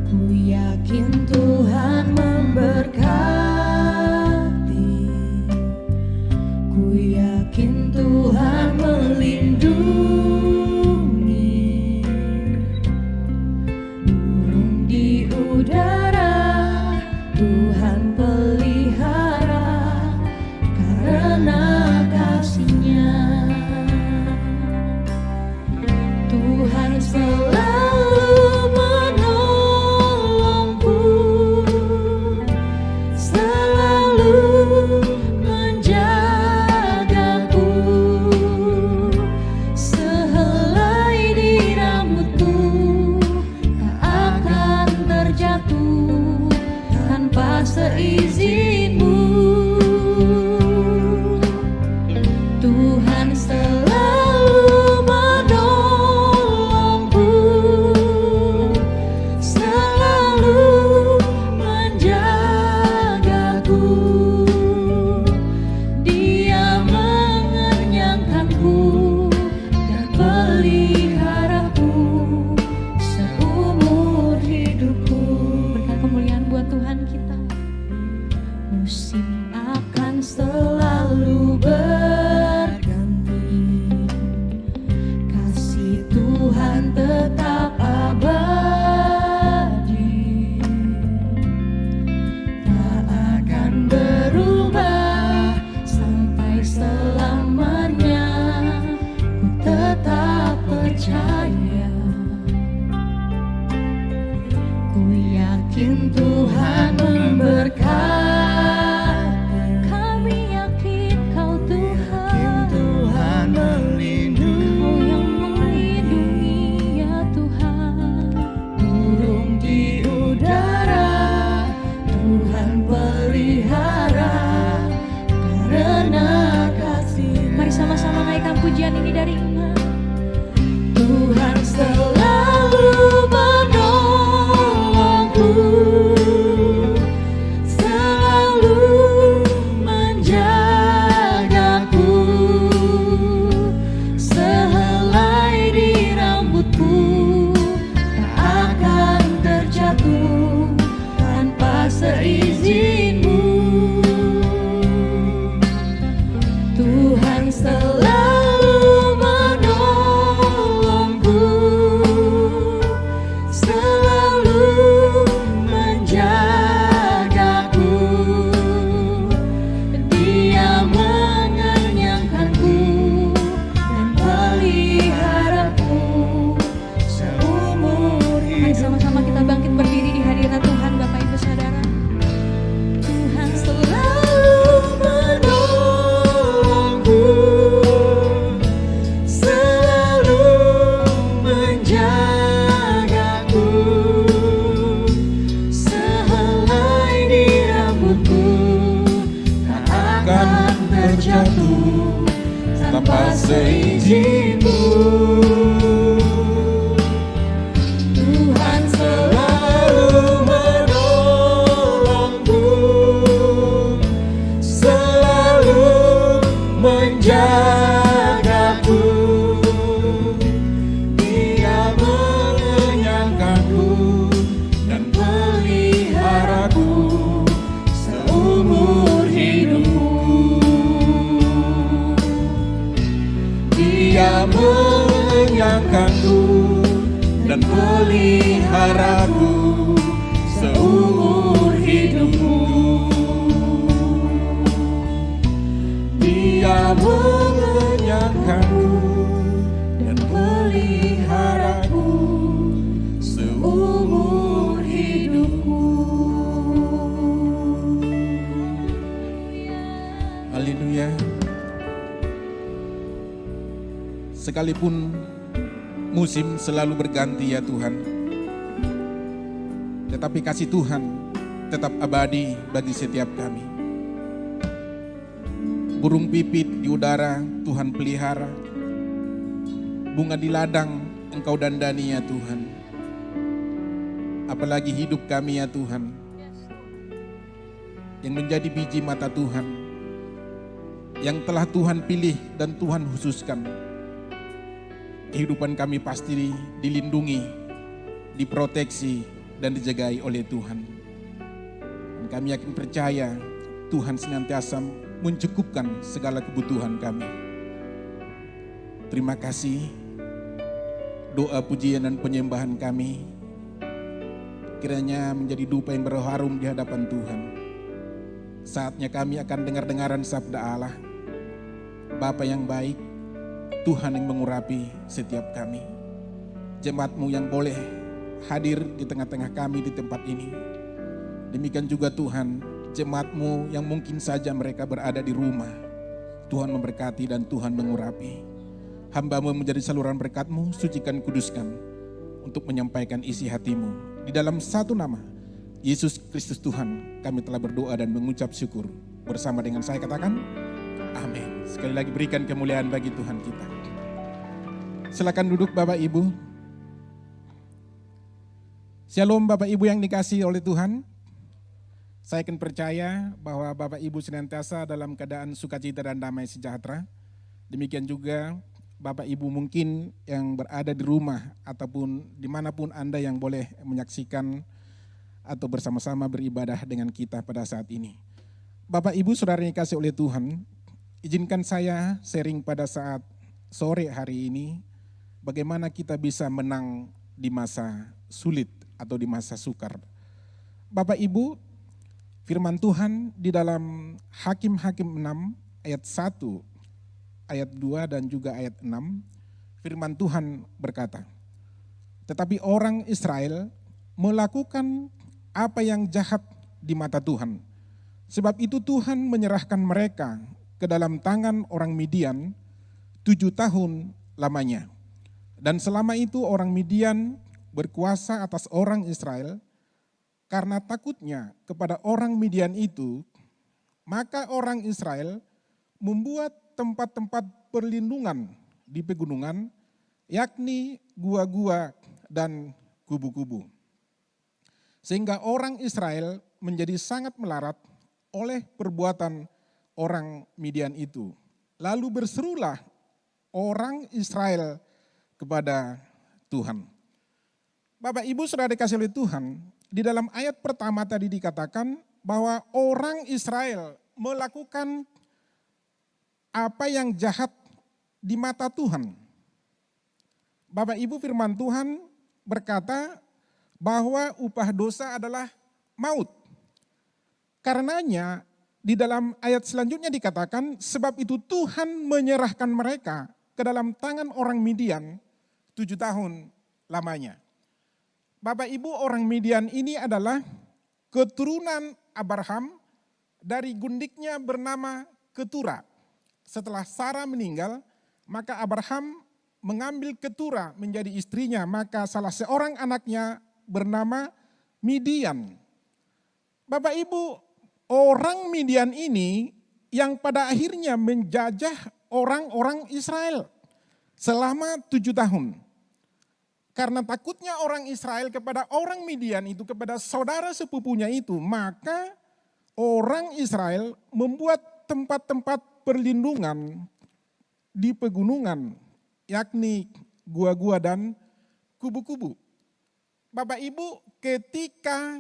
Ku yakin Tuhan memberkati, ku yakin Tuhan melindungi. Burung di udara Tuhan pelihara karena kasih-Nya. Tuhan selalu menolongku, selalu menjagaku. Sehelai di rambutku tak akan terjatuh tanpa seizinmu. Tuhan selalu menolongku, selalu menjagaku. Dia mengenyangkanku dan peliharaku seumur hidupku. Berkat kemuliaan buat Tuhan kita. Musim akan selalu berganti, kasih Tuhan tetap abadi, tak akan berubah sampai selamanya. Ku tetap percaya, ku yakin Tuhan memberkati. Kami yakin Kau Tuhan, Tuhan melindungi. Kau yang melindungi ya Tuhan. Burung di udara Tuhan pelihara karena kasih. Mari sama-sama naikkan pujian ini dari iman. Tuhan selalu menolongku, selalu menjagaku. Sehelai di rambutku tak akan terjatuh tanpa seizinmu. Tuhan selalu menolongku, selalu menjagaku. Dia mengenyangkanku dan peliharaku seumur hidup. Mari sama-sama kita bangkit berdiri di hadirat Tuhan, Bapak Ibu Saudara. Tuhan selalu menolongku, selalu menjagaku. Sehelai di rambutku tak akan terjatuh tanpa seizinmu. Tuhan selalu menolongku, selalu menjagaku. Dia mengenyangkanku dan peliharaku seumur hidupku. Dia mengenyangkanku dan peliharaku seumur hidupku. Dia mengenyangkanku dan peliharaku seumur hidupku. Haleluya. Sekalipun musim selalu berganti ya Tuhan, tetapi kasih Tuhan tetap abadi bagi setiap kami. Burung pipit di udara Tuhan pelihara, bunga di ladang Engkau dandani ya Tuhan. Apalagi hidup kami ya Tuhan, yang menjadi biji mata Tuhan, yang telah Tuhan pilih dan Tuhan khususkan. Kehidupan kami pasti dilindungi, diproteksi dan dijagai oleh Tuhan. Dan kami yakin percaya Tuhan senantiasa mencukupkan segala kebutuhan kami. Terima kasih. Doa pujian dan penyembahan kami kiranya menjadi dupa yang berharum di hadapan Tuhan. Saatnya kami akan dengar-dengaran sabda Allah. Bapa yang baik, Tuhan yang mengurapi setiap kami. Jemaat-Mu yang boleh hadir di tengah-tengah kami di tempat ini. Demikian juga Tuhan, jemaat-Mu yang mungkin saja mereka berada di rumah. Tuhan memberkati dan Tuhan mengurapi. Hamba-Mu menjadi saluran berkat-Mu, sucikan, kuduskan untuk menyampaikan isi hati-Mu. Di dalam satu nama, Yesus Kristus Tuhan, kami telah berdoa dan mengucap syukur. Bersama dengan saya katakan, amin. Sekali lagi berikan kemuliaan bagi Tuhan kita. Silakan duduk Bapak Ibu. Shalom Bapak Ibu yang dikasihi oleh Tuhan. Saya akan percaya bahwa Bapak Ibu senantiasa dalam keadaan sukacita dan damai sejahtera. Demikian juga Bapak Ibu mungkin yang berada di rumah ataupun dimanapun Anda yang boleh menyaksikan atau bersama-sama beribadah dengan kita pada saat ini. Bapak Ibu saudara yang dikasihi oleh Tuhan, izinkan saya sharing pada saat sore hari ini bagaimana kita bisa menang di masa sulit atau di masa sukar. Bapak Ibu, firman Tuhan di dalam Hakim-Hakim 6 ayat 1, ayat 2 dan juga ayat 6, firman Tuhan berkata, tetapi orang Israel melakukan apa yang jahat di mata Tuhan. Sebab itu Tuhan menyerahkan mereka ke dalam tangan orang Midian 7 tahun lamanya. Dan selama itu orang Midian berkuasa atas orang Israel. Karena takutnya kepada orang Midian itu, maka orang Israel membuat tempat-tempat perlindungan di pegunungan, yakni gua-gua dan kubu-kubu. Sehingga orang Israel menjadi sangat melarat oleh perbuatan orang Midian itu. Lalu berserulah orang Israel kepada Tuhan. Bapak Ibu saudara dikasihi oleh Tuhan, di dalam ayat pertama tadi dikatakan bahwa orang Israel melakukan apa yang jahat di mata Tuhan. Bapak Ibu, firman Tuhan berkata bahwa upah dosa adalah maut. Karenanya di dalam ayat selanjutnya dikatakan sebab itu Tuhan menyerahkan mereka ke dalam tangan orang Midian 7 tahun lamanya. Bapak Ibu, orang Midian ini adalah keturunan Abraham dari gundiknya bernama Ketura. Setelah Sarah meninggal, maka Abraham mengambil Ketura menjadi istrinya, maka salah seorang anaknya bernama Midian. Bapak Ibu, orang Midian ini yang pada akhirnya menjajah orang-orang Israel selama 7 tahun. Karena takutnya orang Israel kepada orang Midian itu, kepada saudara sepupunya itu, maka orang Israel membuat tempat-tempat perlindungan di pegunungan, yakni gua-gua dan kubu-kubu. Bapak Ibu, ketika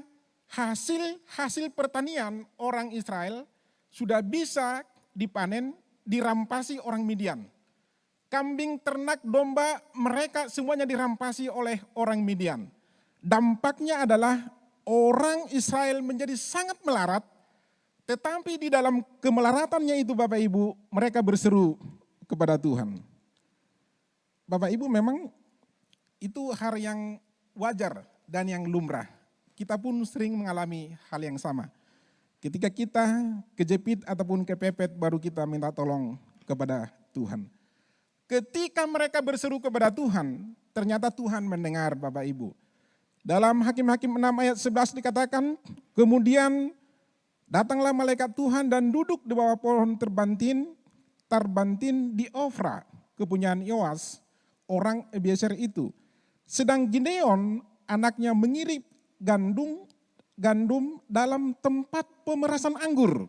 hasil pertanian orang Israel sudah bisa dipanen, dirampasi orang Midian. Kambing, ternak, domba, mereka semuanya dirampasi oleh orang Midian. Dampaknya adalah orang Israel menjadi sangat melarat. Tetapi di dalam kemelaratannya itu Bapak Ibu, mereka berseru kepada Tuhan. Bapak Ibu, memang itu hal yang wajar dan yang lumrah. Kita pun sering mengalami hal yang sama. Ketika kita kejepit ataupun kepepet baru kita minta tolong kepada Tuhan. Ketika mereka berseru kepada Tuhan, ternyata Tuhan mendengar Bapak Ibu. Dalam Hakim-Hakim 6 ayat 11 dikatakan, kemudian datanglah malaikat Tuhan dan duduk di bawah pohon tarbantin di Ofra, kepunyaan Yoas, orang Ebiezer itu. Sedang Gideon anaknya mengirim gandum dalam tempat pemerasan anggur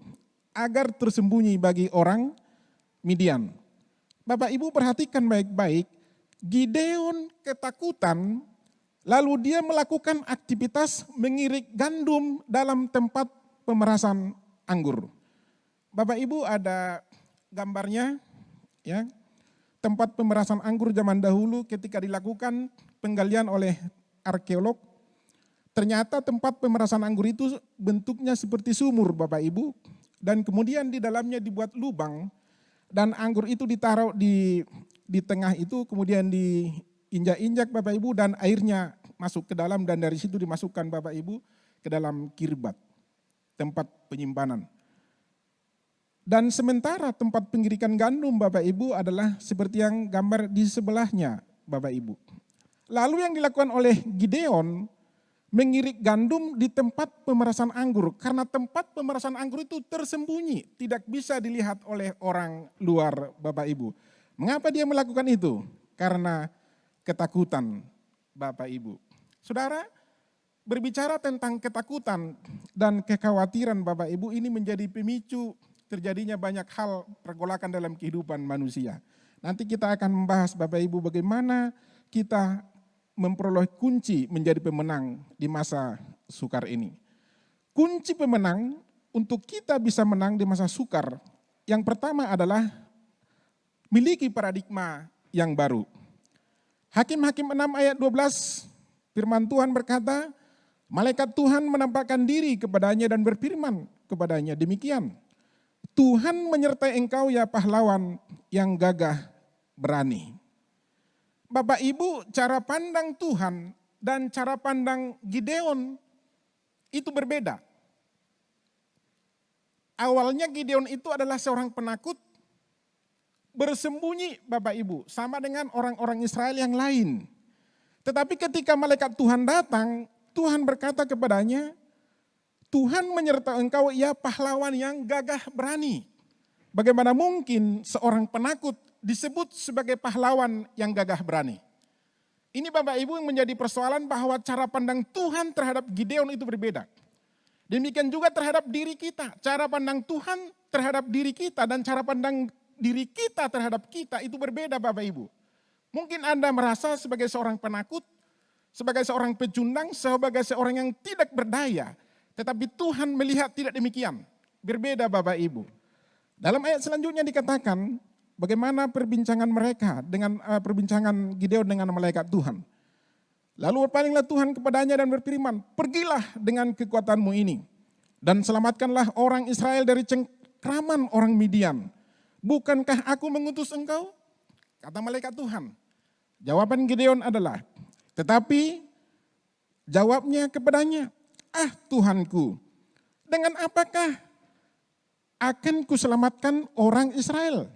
agar tersembunyi bagi orang Midian. Bapak Ibu perhatikan baik-baik, Gideon ketakutan Lalu dia melakukan aktivitas mengirik gandum dalam tempat pemerasan anggur. Bapak Ibu ada gambarnya, ya. Tempat pemerasan anggur zaman dahulu ketika dilakukan penggalian oleh arkeolog, ternyata tempat pemerasan anggur itu bentuknya seperti sumur Bapak Ibu, dan kemudian di dalamnya dibuat lubang, dan anggur itu ditaruh di tengah itu, kemudian diinjak-injak Bapak Ibu, dan airnya masuk ke dalam, dan dari situ dimasukkan Bapak Ibu ke dalam kirbat, tempat penyimpanan. Dan sementara tempat pengirikan gandum Bapak Ibu adalah seperti yang gambar di sebelahnya Bapak Ibu. Lalu yang dilakukan oleh Gideon, mengirik gandum di tempat pemerasan anggur. Karena tempat pemerasan anggur itu tersembunyi, tidak bisa dilihat oleh orang luar Bapak Ibu. Mengapa dia melakukan itu? Karena ketakutan Bapak Ibu. Saudara, berbicara tentang ketakutan dan kekhawatiran Bapak Ibu, ini menjadi pemicu terjadinya banyak hal pergolakan dalam kehidupan manusia. Nanti kita akan membahas Bapak Ibu bagaimana kita memperoleh kunci menjadi pemenang di masa sukar ini. Kunci pemenang untuk kita bisa menang di masa sukar, yang pertama adalah miliki paradigma yang baru. Hakim-Hakim 6 ayat 12, firman Tuhan berkata, malaikat Tuhan menampakkan diri kepadanya dan berfirman kepadanya, demikian, Tuhan menyertai engkau ya pahlawan yang gagah berani. Bapak Ibu, cara pandang Tuhan dan cara pandang Gideon itu berbeda. Awalnya Gideon itu adalah seorang penakut, bersembunyi Bapak Ibu, sama dengan orang-orang Israel yang lain. Tetapi ketika malaikat Tuhan datang, Tuhan berkata kepadanya, Tuhan menyertai engkau ya pahlawan yang gagah berani. Bagaimana mungkin seorang penakut disebut sebagai pahlawan yang gagah berani? Ini Bapak Ibu yang menjadi persoalan bahwa cara pandang Tuhan terhadap Gideon itu berbeda. Demikian juga terhadap diri kita. Cara pandang Tuhan terhadap diri kita dan cara pandang diri kita terhadap kita itu berbeda Bapak Ibu. Mungkin Anda merasa sebagai seorang penakut, sebagai seorang pecundang, sebagai seorang yang tidak berdaya. Tetapi Tuhan melihat tidak demikian. Berbeda Bapak Ibu. Dalam ayat selanjutnya dikatakan bagaimana perbincangan mereka dengan perbincangan Gideon dengan malaikat Tuhan. Lalu berpalinglah Tuhan kepadanya dan berfirman, pergilah dengan kekuatanmu ini dan selamatkanlah orang Israel dari cengkraman orang Midian. Bukankah aku mengutus engkau? Kata malaikat Tuhan. Jawaban Gideon adalah, tetapi jawabnya kepadanya, ah Tuhanku, dengan apakah akan kuselamatkan orang Israel?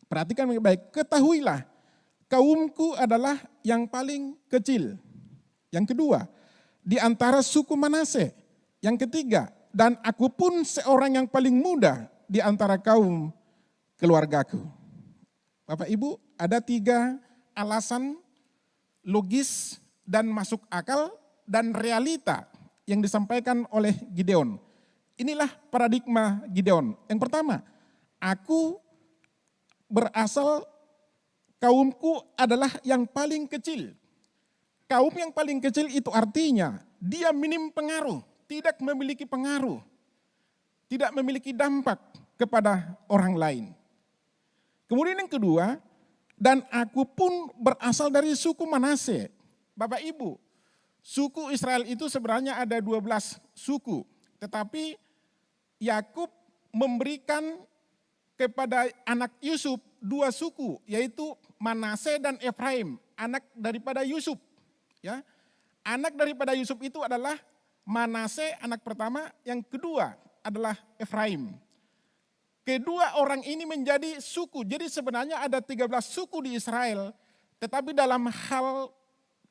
Perhatikan baik-baik, ketahuilah kaumku adalah yang paling kecil. Yang kedua, di antara suku Manase. Yang ketiga, dan aku pun seorang yang paling muda di antara kaum keluargaku. Bapak Ibu, ada 3 alasan logis dan masuk akal dan realita yang disampaikan oleh Gideon. Inilah paradigma Gideon. Yang pertama, aku berasal, kaumku adalah yang paling kecil. Kaum yang paling kecil itu artinya dia minim pengaruh, tidak memiliki pengaruh, tidak memiliki dampak kepada orang lain. Kemudian yang kedua, dan aku pun berasal dari suku Manase. Bapak Ibu, suku Israel itu sebenarnya ada 12 suku, tetapi Yakub memberikan kepada anak Yusuf 2 suku, yaitu Manase dan Efraim, anak daripada Yusuf. Ya, anak daripada Yusuf itu adalah Manase anak pertama, yang kedua adalah Efraim. Kedua orang ini menjadi suku, jadi sebenarnya ada 13 suku di Israel, tetapi dalam hal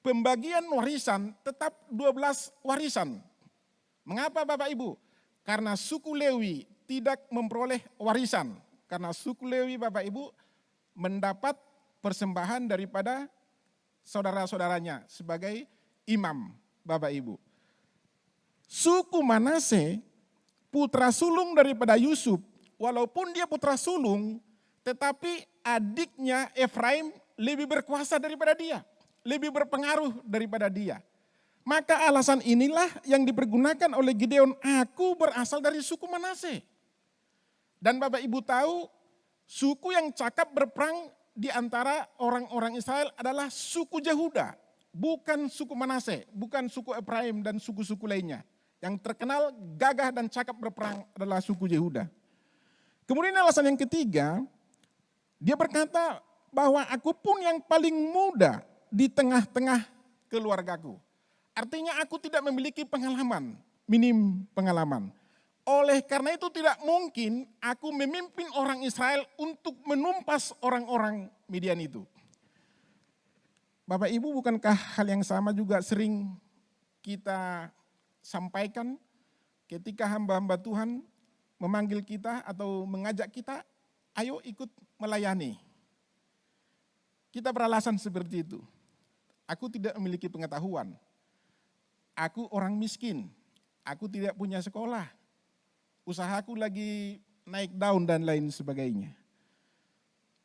pembagian warisan tetap 12 warisan. Mengapa Bapak Ibu? Karena suku Lewi tidak memperoleh warisan. Karena suku Lewi Bapak Ibu mendapat persembahan daripada saudara-saudaranya sebagai imam Bapak Ibu. Suku Manase, putra sulung daripada Yusuf, walaupun dia putra sulung, tetapi adiknya Efraim lebih berkuasa daripada dia. lebih berpengaruh daripada dia. Maka alasan inilah yang dipergunakan oleh Gideon, aku berasal dari suku Manase. Dan Bapak Ibu tahu, suku yang cakap berperang di antara orang-orang Israel adalah suku Yehuda, bukan suku Manase, bukan suku Efraim dan suku-suku lainnya. Yang terkenal gagah dan cakap berperang adalah suku Yehuda. Kemudian alasan yang ketiga, dia berkata bahwa aku pun yang paling muda di tengah-tengah keluargaku. Artinya aku tidak memiliki pengalaman, minim pengalaman. Oleh karena itu tidak mungkin aku memimpin orang Israel untuk menumpas orang-orang Midian itu. Bapak Ibu, bukankah hal yang sama juga sering kita sampaikan ketika hamba-hamba Tuhan memanggil kita atau mengajak kita, ayo ikut melayani. Kita beralasan seperti itu. Aku tidak memiliki pengetahuan. Aku orang miskin, aku tidak punya sekolah, usahaku lagi naik daun dan lain sebagainya.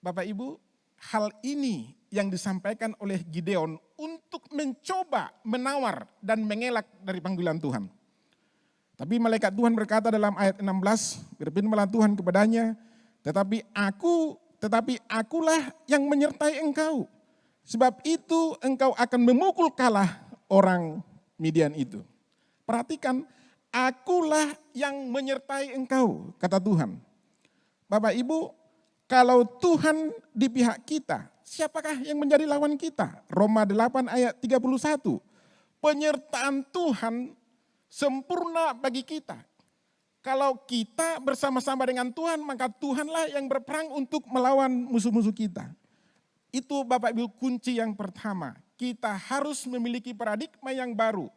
Bapak Ibu, hal ini yang disampaikan oleh Gideon untuk mencoba menawar dan mengelak dari panggilan Tuhan. Tapi malaikat Tuhan berkata dalam ayat 16, berfirmanlah Tuhan kepadanya, tetapi akulah yang menyertai engkau. Sebab itu engkau akan memukul kalah orang Midian itu. Perhatikan, akulah yang menyertai engkau, kata Tuhan. Bapak Ibu, kalau Tuhan di pihak kita, siapakah yang menjadi lawan kita? Roma 8 ayat 31. Penyertaan Tuhan sempurna bagi kita. Kalau kita bersama-sama dengan Tuhan, maka Tuhanlah yang berperang untuk melawan musuh-musuh kita. Itu Bapak Ibu kunci yang pertama. Kita harus memiliki paradigma yang baru.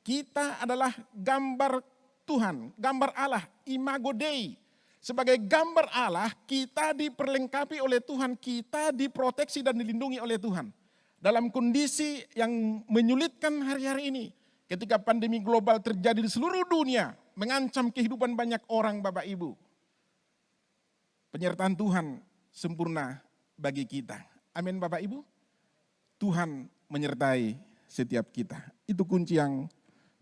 Kita adalah gambar Tuhan, gambar Allah, imago Dei. Sebagai gambar Allah, kita diperlengkapi oleh Tuhan, kita diproteksi dan dilindungi oleh Tuhan. Dalam kondisi yang menyulitkan hari-hari ini, ketika pandemi global terjadi di seluruh dunia, mengancam kehidupan banyak orang Bapak Ibu. Penyertaan Tuhan sempurna bagi kita. Amin Bapak Ibu. Tuhan menyertai setiap kita. Itu kunci yang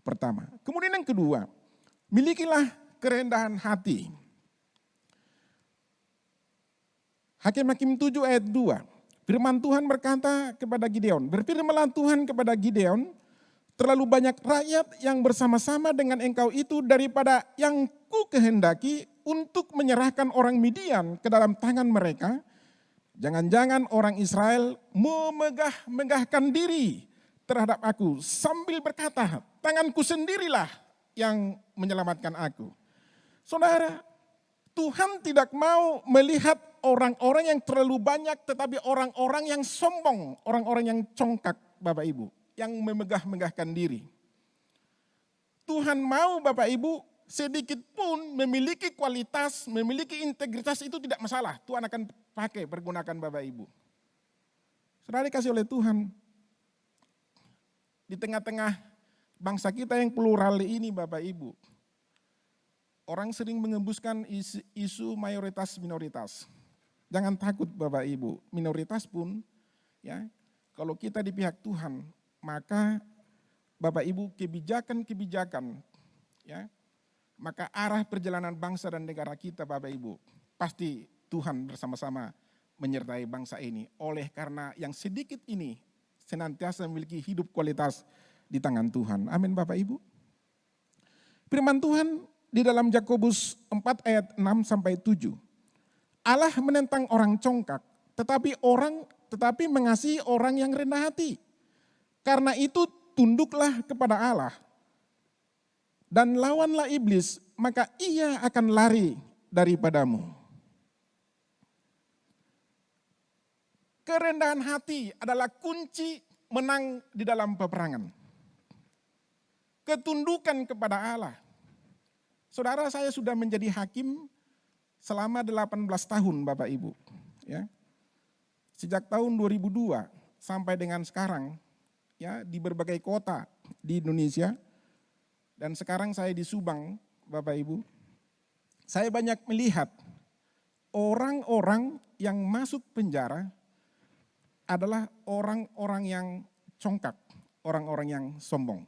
pertama. Kemudian yang kedua, milikilah kerendahan hati. Hakim-Hakim 7 ayat 2. Firman Tuhan berkata kepada Gideon, berfirmanlah Tuhan kepada Gideon, terlalu banyak rakyat yang bersama-sama dengan engkau itu daripada yang ku kehendaki untuk menyerahkan orang Midian ke dalam tangan mereka. Jangan-jangan orang Israel memegah-megahkan diri terhadap aku sambil berkata, tanganku sendirilah yang menyelamatkan aku. Saudara, Tuhan tidak mau melihat orang-orang yang terlalu banyak tetapi orang-orang yang sombong, orang-orang yang congkak Bapak Ibu, yang memegah-megahkan diri. Tuhan mau Bapak Ibu sedikit pun memiliki kualitas, memiliki integritas itu tidak masalah. Tuhan akan pakai, pergunakan Bapak Ibu. Saudara dikasih oleh Tuhan, di tengah-tengah bangsa kita yang plural ini Bapak Ibu, orang sering mengembuskan isu mayoritas-minoritas. Jangan takut Bapak Ibu, minoritas pun ya, kalau kita di pihak Tuhan, maka Bapak Ibu kebijakan-kebijakan ya, maka arah perjalanan bangsa dan negara kita Bapak Ibu, pasti Tuhan bersama-sama menyertai bangsa ini. Oleh karena yang sedikit ini senantiasa memiliki hidup kualitas di tangan Tuhan. Amin Bapak Ibu. Firman Tuhan di dalam Yakobus 4 ayat 6 sampai 7. Allah menentang orang congkak, tetapi mengasihi orang yang rendah hati. Karena itu tunduklah kepada Allah dan lawanlah iblis, maka ia akan lari daripadamu. Kerendahan hati adalah kunci menang di dalam peperangan. Ketundukan kepada Allah. Saudara, saya sudah menjadi hakim selama 18 tahun Bapak Ibu. Ya. Sejak tahun 2002 sampai dengan sekarang ya, di berbagai kota di Indonesia. Dan sekarang saya di Subang, Bapak Ibu, saya banyak melihat orang-orang yang masuk penjara adalah orang-orang yang congkak orang-orang yang sombong.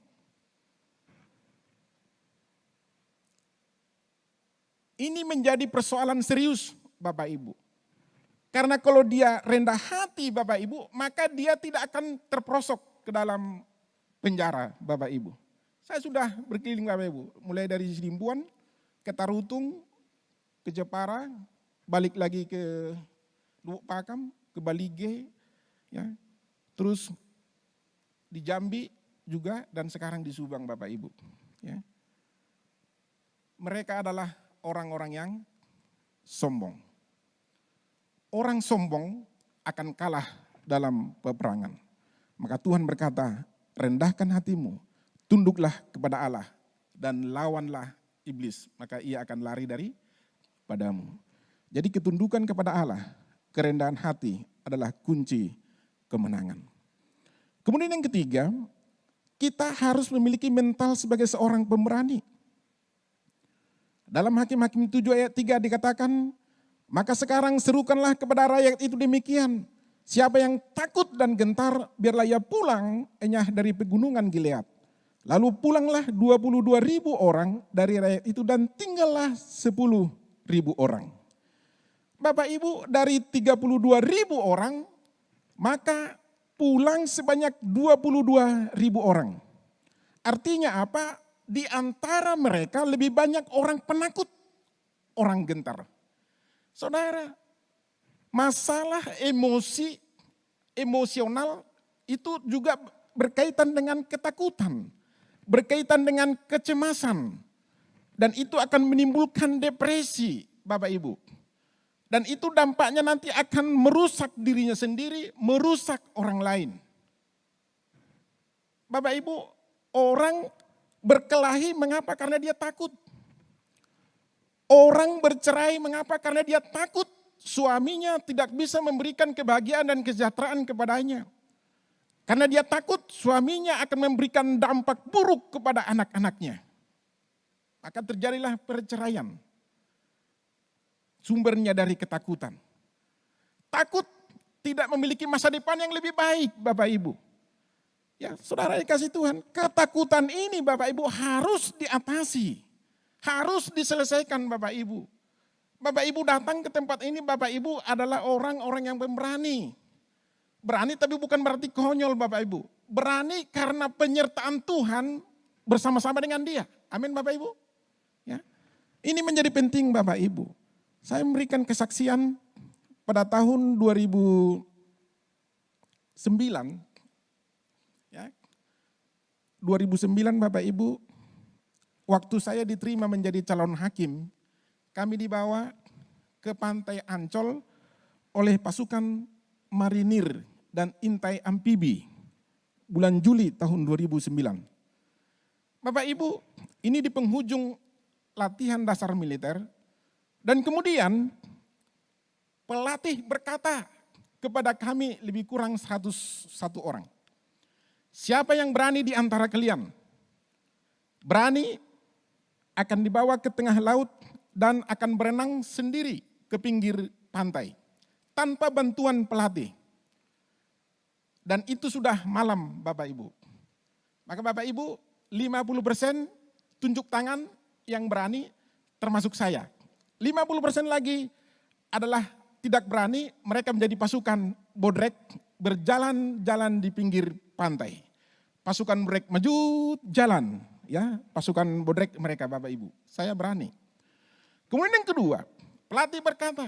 Ini menjadi persoalan serius Bapak Ibu. Karena kalau dia rendah hati Bapak Ibu, maka dia tidak akan terperosok ke dalam penjara Bapak Ibu. Saya sudah berkeliling Bapak Ibu, mulai dari Sidimbuan, ke Tarutung, ke Jepara, balik lagi ke Lubuk Pakam, ke Balige, ya, terus di Jambi juga, dan sekarang di Subang Bapak Ibu. Ya. Mereka adalah orang-orang yang sombong. Orang sombong akan kalah dalam peperangan. Maka Tuhan berkata, rendahkan hatimu, tunduklah kepada Allah, dan lawanlah iblis, maka ia akan lari daripadamu. Jadi ketundukan kepada Allah, kerendahan hati adalah kunci kemenangan. Kemudian yang ketiga, kita harus memiliki mental sebagai seorang pemberani. Dalam Hakim-Hakim 7 ayat 3 dikatakan, maka sekarang serukanlah kepada rakyat itu demikian. Siapa yang takut dan gentar, biarlah ia pulang enyah dari pegunungan Gilead. Lalu pulanglah 22.000 orang dari rakyat itu dan tinggallah 10.000 orang. Bapak Ibu, dari 32.000 orang, maka pulang sebanyak 22.000 orang. Artinya apa? Di antara mereka lebih banyak orang penakut, orang gentar. Saudara, masalah emosional itu juga berkaitan dengan ketakutan, berkaitan dengan kecemasan, dan itu akan menimbulkan depresi, Bapak Ibu. Dan itu dampaknya nanti akan merusak dirinya sendiri, merusak orang lain. Bapak Ibu, orang berkelahi mengapa? Karena dia takut. Orang bercerai mengapa? Karena dia takut suaminya tidak bisa memberikan kebahagiaan dan kesejahteraan kepadanya. Karena dia takut suaminya akan memberikan dampak buruk kepada anak-anaknya. Maka terjadilah perceraian. Sumbernya dari ketakutan. Takut tidak memiliki masa depan yang lebih baik, Bapak Ibu. Ya, saudara dikasih Tuhan, ketakutan ini Bapak Ibu harus diatasi. Harus diselesaikan Bapak Ibu. Bapak Ibu datang ke tempat ini, Bapak Ibu adalah orang-orang yang pemberani. Berani tapi bukan berarti konyol Bapak Ibu. Berani karena penyertaan Tuhan bersama-sama dengan dia. Amin Bapak Ibu. Ya. Ini menjadi penting Bapak Ibu. Saya memberikan kesaksian pada tahun 2009. Ya. 2009 Bapak Ibu, waktu saya diterima menjadi calon hakim, kami dibawa ke pantai Ancol oleh pasukan marinir dan intai amfibi bulan Juli tahun 2009. Bapak Ibu, ini di penghujung latihan dasar militer, dan kemudian pelatih berkata kepada kami lebih kurang 101 orang. Siapa yang berani di antara kalian? Berani akan dibawa ke tengah laut dan akan berenang sendiri ke pinggir pantai tanpa bantuan pelatih. Dan itu sudah malam Bapak Ibu. Maka Bapak Ibu 50% tunjuk tangan yang berani termasuk saya. 50% lagi adalah tidak berani, mereka menjadi pasukan bodrek berjalan-jalan di pinggir pantai. Pasukan bodrek maju jalan, ya, pasukan bodrek mereka Bapak Ibu. Saya berani. Kemudian yang kedua, pelatih berkata,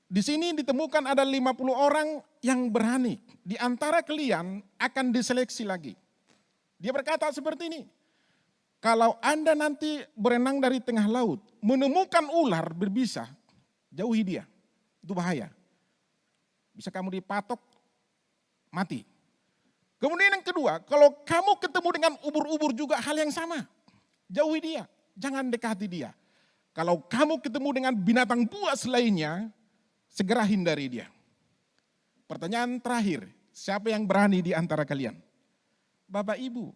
di sini ditemukan ada 50 orang yang berani. Di antara kalian akan diseleksi lagi. Dia berkata seperti ini, kalau Anda nanti berenang dari tengah laut, menemukan ular berbisa, jauhi dia. Itu bahaya. Bisa kamu dipatok, mati. Kemudian yang kedua, kalau kamu ketemu dengan ubur-ubur juga hal yang sama. Jauhi dia, jangan dekati dia. Kalau kamu ketemu dengan binatang buas lainnya, segera hindari dia. Pertanyaan terakhir, siapa yang berani di antara kalian? Bapak Ibu,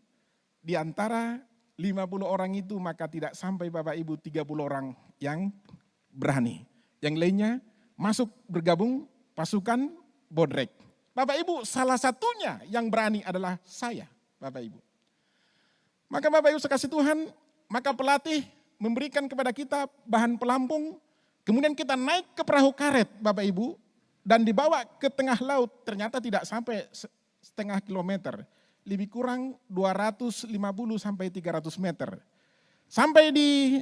di antara 50 orang itu maka tidak sampai Bapak Ibu 30 orang yang berani. Yang lainnya masuk bergabung pasukan bodrek. Bapak Ibu, salah satunya yang berani adalah saya, Bapak Ibu. Maka Bapak Ibu sekasih Tuhan, maka pelatih memberikan kepada kita bahan pelampung, kemudian kita naik ke perahu karet Bapak Ibu, dan dibawa ke tengah laut, ternyata tidak sampai setengah kilometer, lebih kurang 250 sampai 300 meter. Sampai di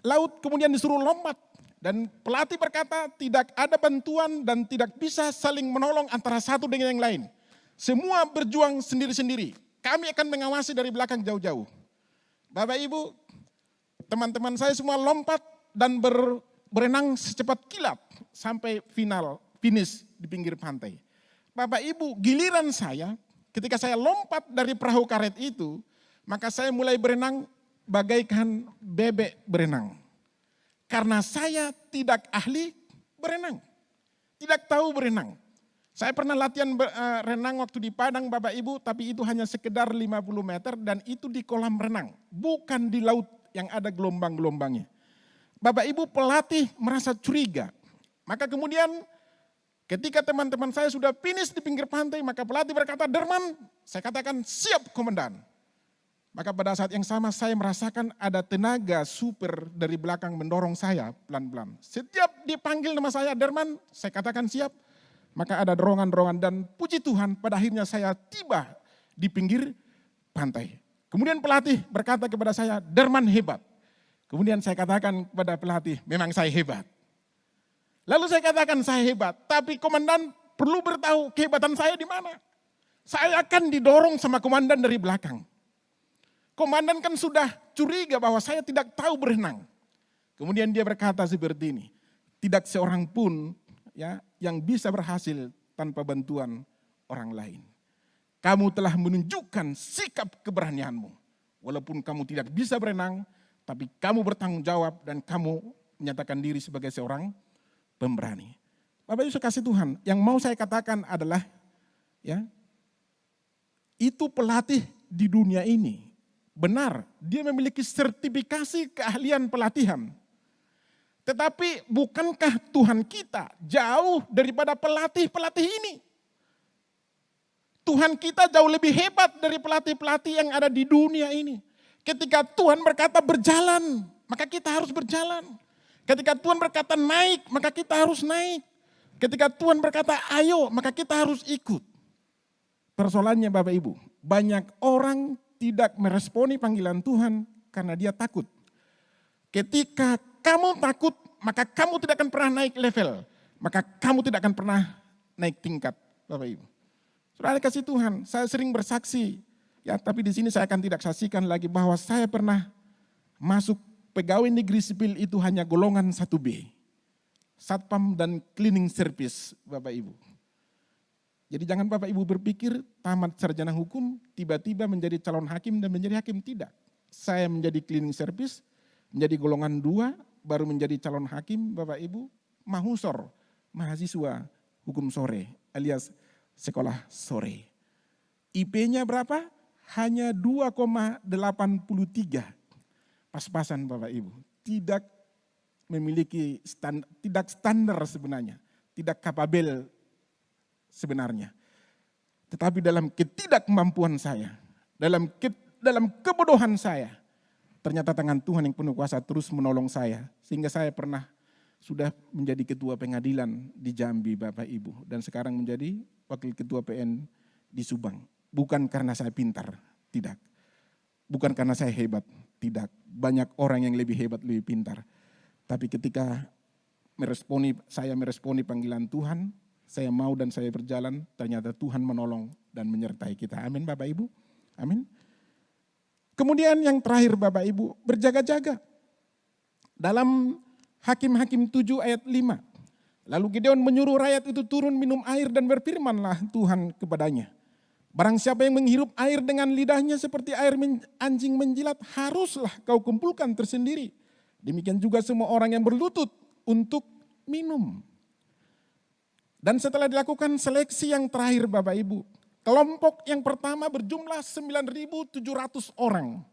laut kemudian disuruh lompat, dan pelatih berkata tidak ada bantuan dan tidak bisa saling menolong antara satu dengan yang lain. Semua berjuang sendiri-sendiri. Kami akan mengawasi dari belakang jauh-jauh. Bapak Ibu, teman-teman saya semua lompat dan berenang secepat kilat sampai finish di pinggir pantai. Bapak Ibu, giliran saya ketika saya lompat dari perahu karet itu, maka saya mulai berenang bagaikan bebek berenang. Karena saya tidak ahli berenang, tidak tahu berenang. Saya pernah latihan renang waktu di Padang Bapak Ibu, tapi itu hanya sekedar 50 meter dan itu di kolam renang, bukan di laut yang ada gelombang-gelombangnya. Bapak Ibu, pelatih merasa curiga. Maka kemudian ketika teman-teman saya sudah finish di pinggir pantai, maka pelatih berkata, "Derman," saya katakan, "siap komandan." Maka pada saat yang sama saya merasakan ada tenaga super dari belakang mendorong saya pelan-pelan. Setiap dipanggil nama saya, "Derman," saya katakan siap. Maka ada dorongan-dorongan dan puji Tuhan pada akhirnya saya tiba di pinggir pantai. Kemudian pelatih berkata kepada saya, "Derman hebat." Kemudian saya katakan kepada pelatih, "Memang saya hebat." Lalu saya katakan saya hebat, tapi komandan perlu bertahu kehebatan saya di mana. Saya akan didorong sama komandan dari belakang. Komandan kan sudah curiga bahwa saya tidak tahu berenang. Kemudian dia berkata seperti ini, "Tidak seorang pun ya yang bisa berhasil tanpa bantuan orang lain. Kamu telah menunjukkan sikap keberanianmu. Walaupun kamu tidak bisa berenang, tapi kamu bertanggung jawab dan kamu menyatakan diri sebagai seorang pemberani." Bapak Ibu kasih Tuhan, yang mau saya katakan adalah ya, itu pelatih di dunia ini. Benar, dia memiliki sertifikasi keahlian pelatihan. Tetapi bukankah Tuhan kita jauh daripada pelatih-pelatih ini? Tuhan kita jauh lebih hebat dari pelatih-pelatih yang ada di dunia ini. Ketika Tuhan berkata berjalan, maka kita harus berjalan. Ketika Tuhan berkata naik, maka kita harus naik. Ketika Tuhan berkata ayo, maka kita harus ikut. Persoalannya Bapak Ibu, banyak orang tidak meresponi panggilan Tuhan karena dia takut. Ketika kamu takut, maka kamu tidak akan pernah naik level. Maka kamu tidak akan pernah naik tingkat, Bapak Ibu. Saudara kasih Tuhan, saya sering bersaksi. Ya, tapi di sini saya akan tidak saksikan lagi bahwa saya pernah masuk pegawai negeri sipil itu hanya golongan 1B. Satpam dan cleaning service, Bapak Ibu. Jadi jangan Bapak Ibu berpikir tamat sarjana hukum, tiba-tiba menjadi calon hakim dan menjadi hakim. Tidak. Saya menjadi cleaning service, menjadi golongan 2, baru menjadi calon hakim, Bapak Ibu, mahusor, mahasiswa hukum sore, alias sekolah sore. IP-nya berapa? Hanya 2,83. Pas-pasan Bapak Ibu. Tidak memiliki tidak standar sebenarnya, tidak kapabel sebenarnya. Tetapi dalam ketidakmampuan saya, dalam kebodohan saya, ternyata tangan Tuhan yang penuh kuasa terus menolong saya. Sehingga saya pernah sudah menjadi ketua pengadilan di Jambi Bapak Ibu. Dan sekarang menjadi wakil ketua PN di Subang. Bukan karena saya pintar, tidak. Bukan karena saya hebat, tidak. Banyak orang yang lebih hebat, lebih pintar. Tapi ketika saya meresponi panggilan Tuhan, saya mau dan saya berjalan, ternyata Tuhan menolong dan menyertai kita. Amin Bapak Ibu, amin. Kemudian yang terakhir Bapak Ibu, berjaga-jaga. Dalam Hakim-Hakim 7 ayat 5. Lalu Gideon menyuruh rakyat itu turun minum air dan berfirmanlah Tuhan kepadanya. Barang siapa yang menghirup air dengan lidahnya seperti air anjing menjilat, haruslah kau kumpulkan tersendiri. Demikian juga semua orang yang berlutut untuk minum. Dan setelah dilakukan seleksi yang terakhir Bapak Ibu, kelompok yang pertama berjumlah 9.700 orang.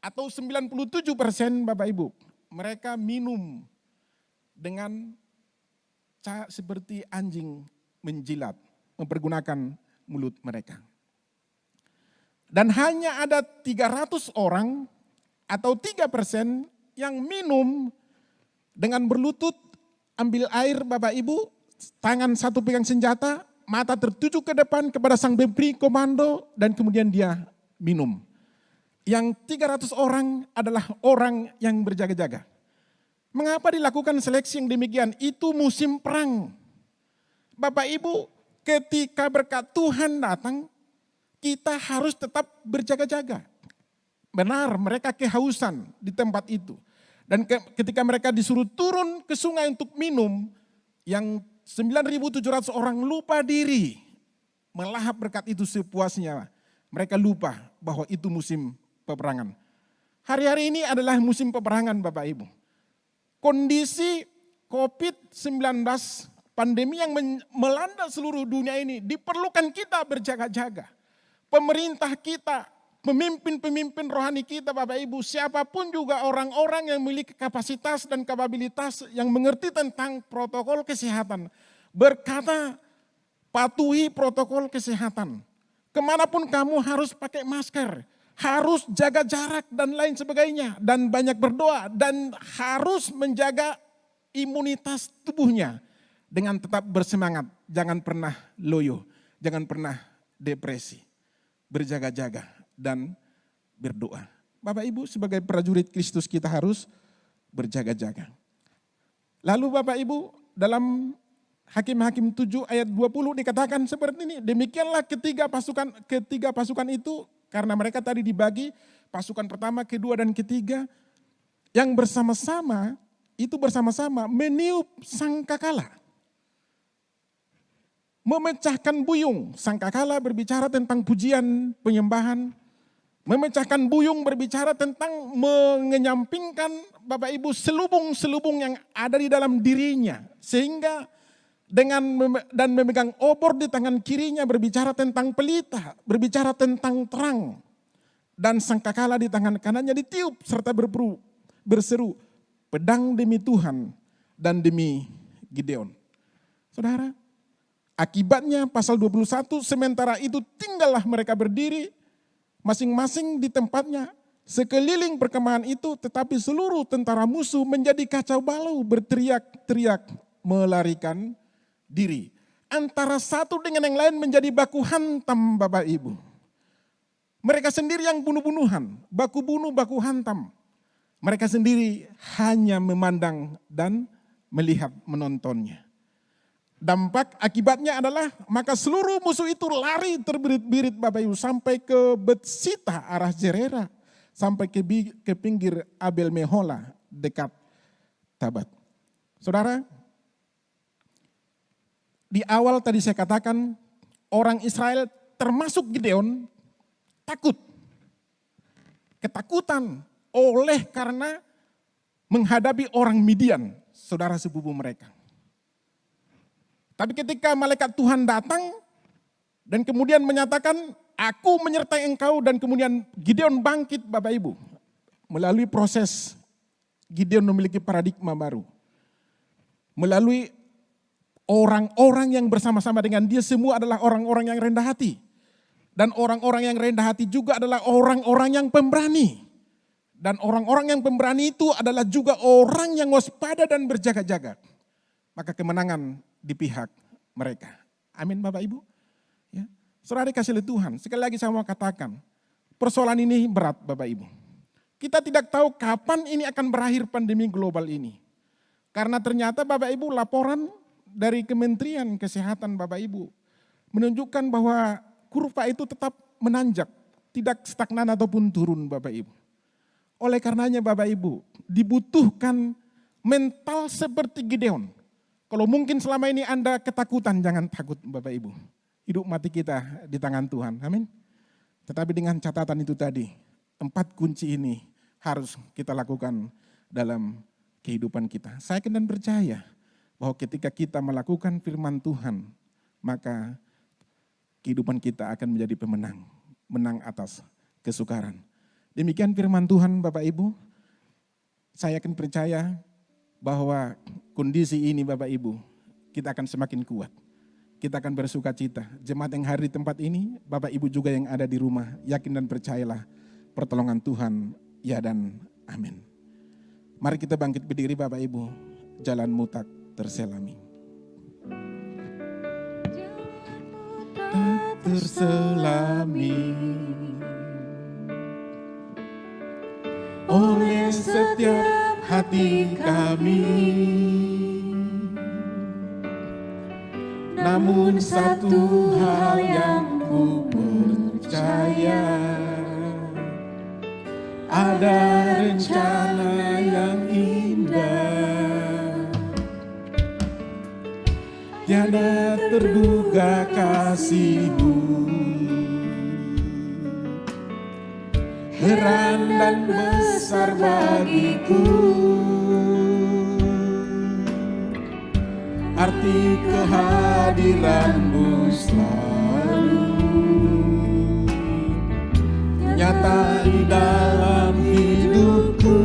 Atau 97% Bapak Ibu. Mereka minum dengan seperti anjing menjilat. mempergunakan mulut mereka. Dan hanya ada 300 orang atau 3% yang minum dengan berlutut, ambil air Bapak Ibu, tangan satu pegang senjata, mata tertuju ke depan kepada sang pemberi komando, dan kemudian dia minum. Yang 300 orang adalah orang yang berjaga-jaga. Mengapa dilakukan seleksi yang demikian? Itu musim perang. Bapak Ibu, ketika berkat Tuhan datang, kita harus tetap berjaga-jaga. Benar, mereka kehausan di tempat itu. Dan ketika mereka disuruh turun ke sungai untuk minum, yang 9.700 orang lupa diri, melahap berkat itu sepuasnya. Mereka lupa bahwa itu musim peperangan. Hari-hari ini adalah musim peperangan Bapak Ibu. Kondisi COVID-19, pandemi yang melanda seluruh dunia ini, diperlukan kita berjaga-jaga. Pemerintah kita, pemimpin-pemimpin rohani kita Bapak Ibu, siapapun juga orang-orang yang memiliki kapasitas dan kapabilitas yang mengerti tentang protokol kesehatan, berkata patuhi protokol kesehatan. Kemanapun kamu harus pakai masker, harus jaga jarak dan lain sebagainya, dan banyak berdoa, dan harus menjaga imunitas tubuhnya dengan tetap bersemangat, jangan pernah loyo, jangan pernah depresi, berjaga-jaga dan berdoa. Bapak Ibu, sebagai prajurit Kristus kita harus berjaga-jaga. Lalu Bapak Ibu, dalam Hakim-Hakim 7 ayat 20 dikatakan seperti ini, demikianlah ketiga pasukan itu, karena mereka tadi dibagi pasukan pertama, kedua, dan ketiga, yang bersama-sama meniup sangkakala, memecahkan buyung. Sangkakala berbicara tentang pujian, penyembahan. Memecahkan buyung berbicara tentang mengenyampingkan Bapak Ibu selubung-selubung yang ada di dalam dirinya. Sehingga dan memegang obor di tangan kirinya berbicara tentang pelita, berbicara tentang terang. Dan sangkakala di tangan kanannya ditiup serta berseru, pedang demi Tuhan dan demi Gideon. Saudara, akibatnya pasal 21, sementara itu tinggallah mereka berdiri masing-masing di tempatnya sekeliling perkemahan itu, tetapi seluruh tentara musuh menjadi kacau balau, berteriak-teriak melarikan diri. Antara satu dengan yang lain menjadi baku hantam Bapak Ibu. Mereka sendiri yang bunuh-bunuhan, baku bunuh, baku hantam. Mereka sendiri hanya memandang dan melihat, menontonnya. Dampak akibatnya adalah maka seluruh musuh itu lari terbirit-birit Bapak Ibu sampai ke Betsita arah Jerera, sampai ke pinggir Abel Mehola dekat Tabat. Saudara, di awal tadi saya katakan orang Israel termasuk Gideon takut. Ketakutan oleh karena menghadapi orang Midian, saudara sepupu mereka. Tapi ketika malaikat Tuhan datang dan kemudian menyatakan, aku menyertai engkau, dan kemudian Gideon bangkit Bapak Ibu. Melalui proses Gideon memiliki paradigma baru. Melalui orang-orang yang bersama-sama dengan dia semua adalah orang-orang yang rendah hati. Dan orang-orang yang rendah hati juga adalah orang-orang yang pemberani. Dan orang-orang yang pemberani itu adalah juga orang yang waspada dan berjaga-jaga. Maka kemenangan di pihak mereka. Amin Bapak Ibu. Ya. Saudara dikasih oleh Tuhan, sekali lagi saya mau katakan, persoalan ini berat Bapak Ibu. Kita tidak tahu kapan ini akan berakhir pandemi global ini. Karena ternyata Bapak Ibu, laporan dari Kementerian Kesehatan Bapak Ibu menunjukkan bahwa kurva itu tetap menanjak, tidak stagnan ataupun turun Bapak Ibu. Oleh karenanya Bapak Ibu, dibutuhkan mental seperti Gideon. Kalau mungkin selama ini Anda ketakutan, jangan takut Bapak Ibu. Hidup mati kita di tangan Tuhan, amin. Tetapi dengan catatan itu tadi, 4 kunci ini harus kita lakukan dalam kehidupan kita. Saya dan percaya bahwa ketika kita melakukan firman Tuhan, maka kehidupan kita akan menjadi pemenang, menang atas kesukaran. Demikian firman Tuhan Bapak Ibu. Saya akan percaya bahwa kondisi ini Bapak Ibu, kita akan semakin kuat. kita akan bersuka cita. Jemaat yang hadir di tempat ini, Bapak Ibu juga yang ada di rumah, yakin dan percayalah pertolongan Tuhan, ya dan amin. Mari kita bangkit berdiri Bapak Ibu, jalanmu tak terselami. Tak terselami oleh setiap hati kami. Namun satu hal yang ku percaya, ada rencana yang indah, tiada terduga kasih-Mu, heran dan besar bagiku. Arti kehadiran-Mu selalu nyata di dalam hidupku.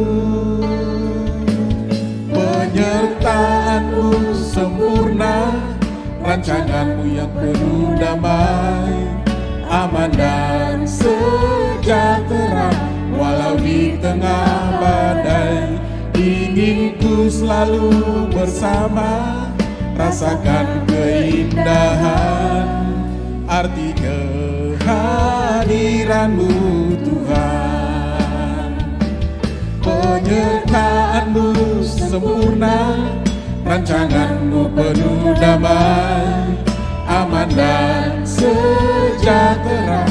Penyertaan-Mu sempurna, rancangan-Mu yang penuh damai, aman dan sejahtera walau di tengah badai. Ingin ku selalu bersama, rasakan keindahan arti kehadiran-Mu Tuhan. Penyertaan-Mu sempurna, rancangan-Mu penuh damai, aman dan sejahtera